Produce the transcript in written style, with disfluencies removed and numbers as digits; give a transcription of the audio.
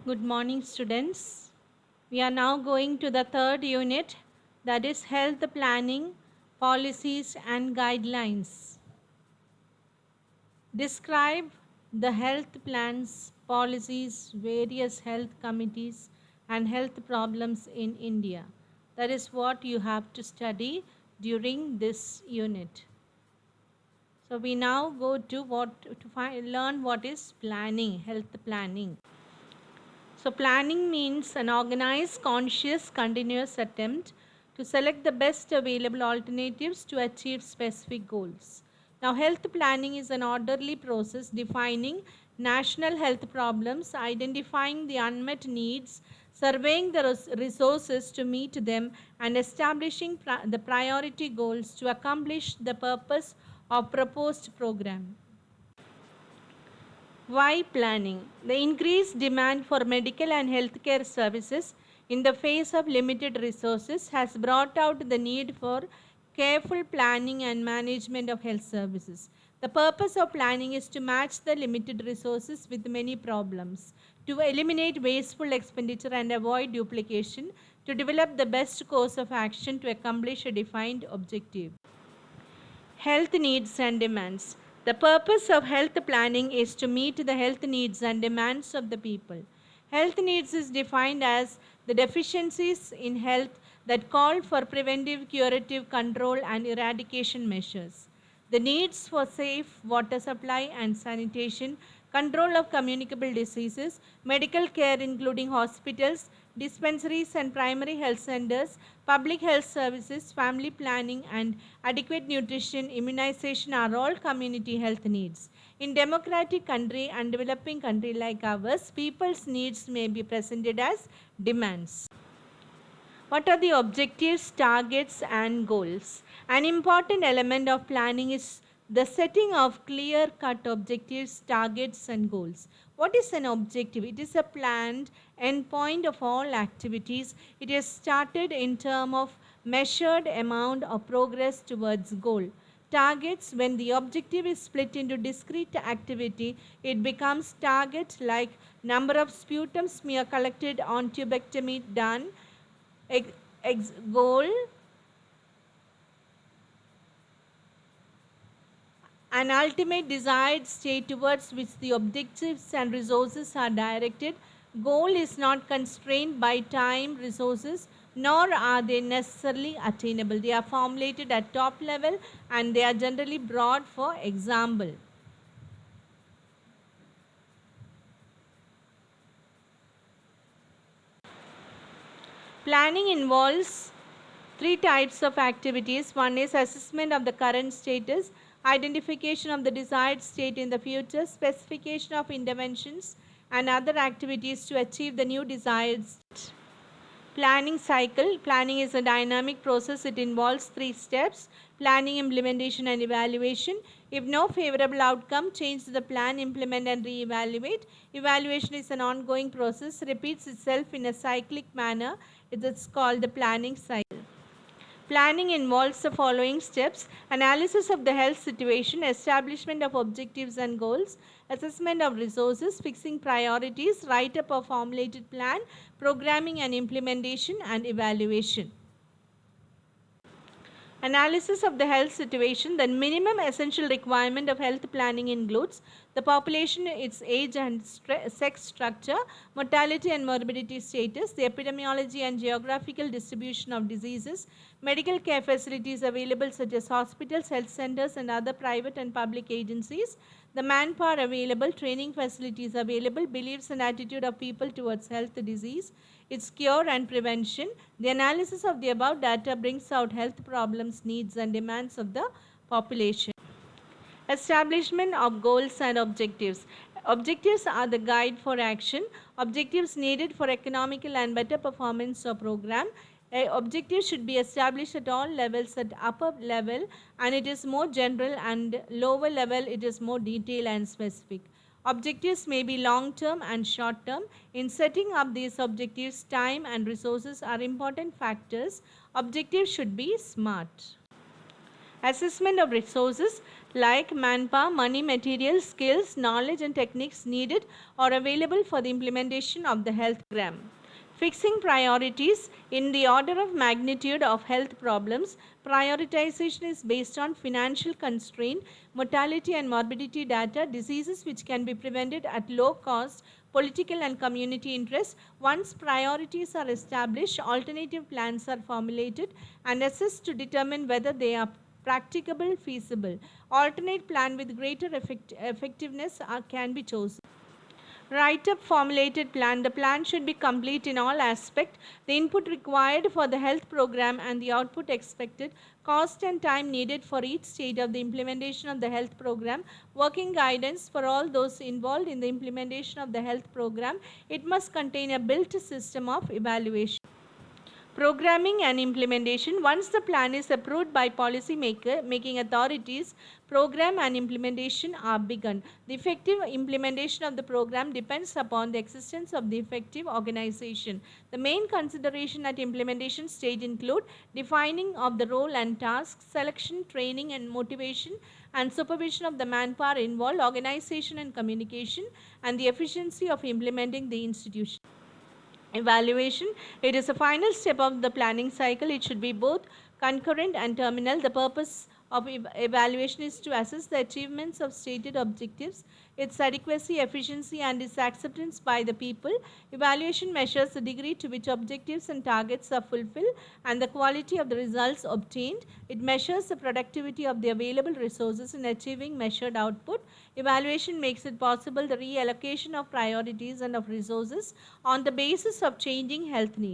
Good morning, students. We are now going to the third unit, that is health planning, policies and guidelines. Describe the health plans, policies, various health committees and health problems in India. That is what you have to study during this unit. So we now go to learn what is planning, health planning. So, planning means an organized, conscious, continuous attempt to select the best available alternatives to achieve specific goals. Now, health planning is an orderly process defining national health problems, identifying the unmet needs, surveying the resources to meet them, and establishing the priority goals to accomplish the purpose of proposed program. Why planning? The increased demand for medical and healthcare services in the face of limited resources has brought out the need for careful planning and management of health services. The purpose of planning is to match the limited resources with many problems, to eliminate wasteful expenditure and avoid duplication, to develop the best course of action to accomplish a defined objective. Health needs and demands. The purpose of health planning is to meet the health needs and demands of the people. Health needs is defined as the deficiencies in health that call for preventive, curative, control, and eradication measures. The needs for safe water supply and sanitation, control of communicable diseases, medical care including hospitals, dispensaries and primary health centers, public health services, family planning, and adequate nutrition, immunization are all community health needs. In democratic country and developing country like ours, people's needs may be presented as demands. What are the objectives, targets, and goals? An important element of planning is the setting of clear cut objectives, targets, and goals. What is an objective? It is a planned endpoint of all activities. It is started in terms of measured amount of progress towards goal. Targets, when the objective is split into discrete activity, it becomes target like number of sputum smear collected on tubectomy done, goal, an ultimate desired state towards which the objectives and resources are directed. Goal is not constrained by time, resources, nor are they necessarily attainable. They are formulated at top level and they are generally broad. For example, planning involves three types of activities. One is assessment of the current status, identification of the desired state in the future, specification of interventions and other activities to achieve the new desired state. Planning cycle. Planning is a dynamic process. It involves three steps: planning, implementation, and evaluation. If no favorable outcome, change the plan, implement, and re-evaluate. Evaluation is an ongoing process, repeats itself in a cyclic manner. It is called the planning cycle. Planning involves the following steps: analysis of the health situation, establishment of objectives and goals, assessment of resources, fixing priorities, write up a formulated plan, programming and implementation, and evaluation. Analysis of the health situation. The minimum essential requirement of health planning includes the population, its age and sex structure, mortality and morbidity status, the epidemiology and geographical distribution of diseases, medical care facilities available such as hospitals, health centers, and other private and public agencies, the manpower available, training facilities available, beliefs and attitude of people towards health disease, its cure and prevention. The analysis of the above data brings out health problems, needs, and demands of the population. Establishment of goals and objectives. Objectives are the guide for action. Objectives needed for economical and better performance of program. Objective should be established at all levels. At upper level and it is more general, and lower level it is more detailed and specific. Objectives may be long term and short term. In setting up these objectives, time and resources are important factors. Objectives should be SMART. Assessment of resources. like manpower, money, materials, skills, knowledge, and techniques needed or available for the implementation of the health program. Fixing priorities in the order of magnitude of health problems. Prioritization is based on financial constraint, mortality and morbidity data, diseases which can be prevented at low cost, political and community interests. Once priorities are established, alternative plans are formulated and assessed to determine whether they are practicable, feasible. Alternate plan with greater effectiveness can be chosen. Write up formulated plan. The plan should be complete in all aspects. The input required for the health program and the output expected, cost and time needed for each stage of the implementation of the health program, working guidance for all those involved in the implementation of the health program. It must contain a built system of evaluation. Programming and implementation. Once the plan is approved by making authorities, program and implementation are begun. The effective implementation of the program depends upon the existence of the effective organization. The main consideration at implementation stage include defining of the role and tasks, selection, training and motivation, and supervision of the manpower involved, organization and communication, and the efficiency of implementing the institution. Evaluation. It is a final step of the planning cycle. It should be both concurrent and terminal. The purpose of evaluation is to assess the achievements of stated objectives, its adequacy, efficiency, and its acceptance by the people. Evaluation measures the degree to which objectives and targets are fulfilled and the quality of the results obtained. It measures the productivity of the available resources in achieving measured output. Evaluation makes it possible the reallocation of priorities and of resources on the basis of changing health needs.